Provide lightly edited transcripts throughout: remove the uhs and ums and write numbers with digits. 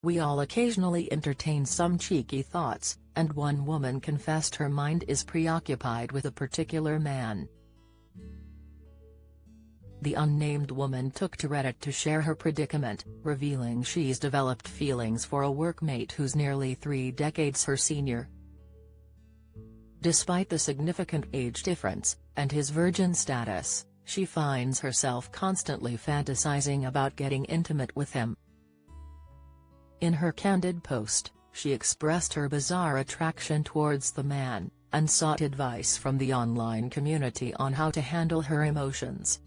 We all occasionally entertain some cheeky thoughts, and one woman confessed her mind is preoccupied with a particular man. The unnamed woman took to Reddit to share her predicament, revealing she's developed feelings for a workmate who's nearly 3 decades her senior. Despite the significant age difference, and his virgin status, she finds herself constantly fantasizing about getting intimate with him. In her candid post, she expressed her bizarre attraction towards the man, and sought advice from the online community on how to handle her emotions.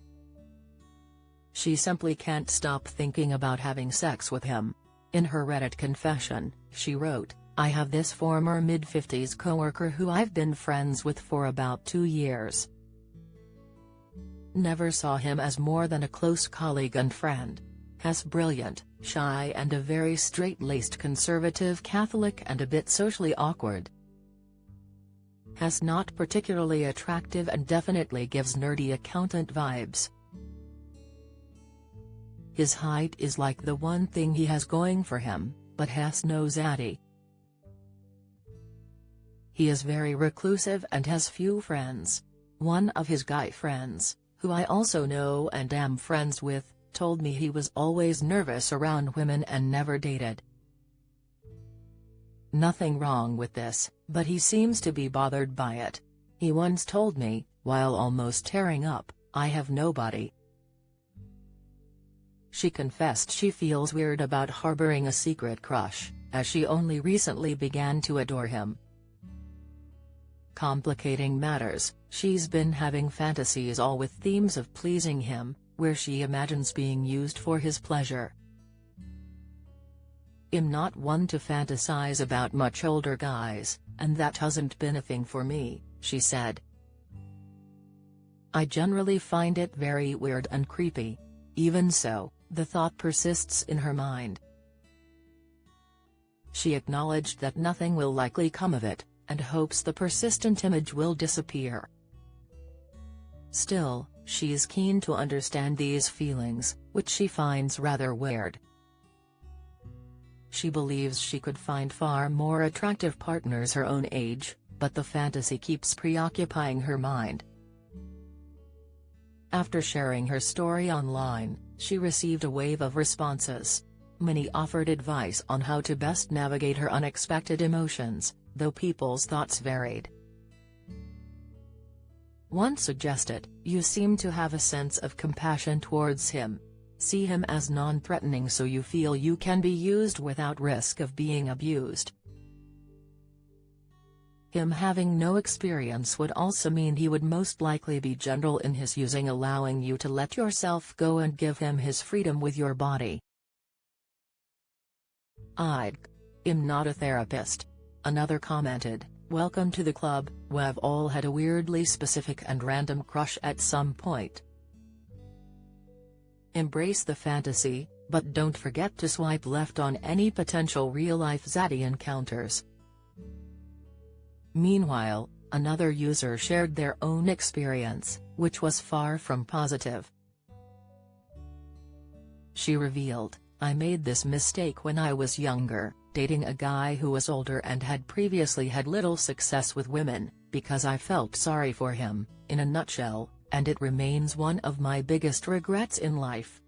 She simply can't stop thinking about having sex with him. In her Reddit confession, she wrote, "I have this former mid-50s coworker who I've been friends with for about 2 years. Never saw him as more than a close colleague and friend. Has brilliant, shy and a very straight-laced conservative Catholic and a bit socially awkward. Has not particularly attractive and definitely gives nerdy accountant vibes. His height is like the one thing he has going for him, but has no zaddy. He is very reclusive and has few friends. One of his guy friends, who I also know and am friends with, told me he was always nervous around women and never dated. Nothing wrong with this, but he seems to be bothered by it. He once told me, while almost tearing up, 'I have nobody.'" She confessed she feels weird about harboring a secret crush, as she only recently began to adore him. Complicating matters, she's been having fantasies all with themes of pleasing him, where she imagines being used for his pleasure. "I'm not one to fantasize about much older guys, and that hasn't been a thing for me," she said. "I generally find it very weird and creepy. Even so, the thought persists in her mind." She acknowledged that nothing will likely come of it, and hopes the persistent image will disappear. Still, she is keen to understand these feelings, which she finds rather weird. She believes she could find far more attractive partners her own age, but the fantasy keeps preoccupying her mind. After sharing her story online, she received a wave of responses. Many offered advice on how to best navigate her unexpected emotions, though people's thoughts varied. One suggested, "You seem to have a sense of compassion towards him. See him as non-threatening so you feel you can be used without risk of being abused. Him having no experience would also mean he would most likely be gentle in his using, allowing you to let yourself go and give him his freedom with your body." "I'm not a therapist." Another commented, "Welcome to the club, we've all had a weirdly specific and random crush at some point. Embrace the fantasy, but don't forget to swipe left on any potential real-life zaddy encounters." Meanwhile, another user shared their own experience, which was far from positive. She revealed, "I made this mistake when I was younger, dating a guy who was older and had previously had little success with women, because I felt sorry for him, in a nutshell, and it remains one of my biggest regrets in life.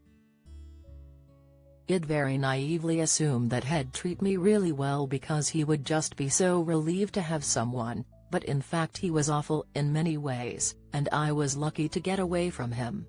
I'd very naively assumed that he'd treat me really well because he would just be so relieved to have someone, but in fact he was awful in many ways, and I was lucky to get away from him."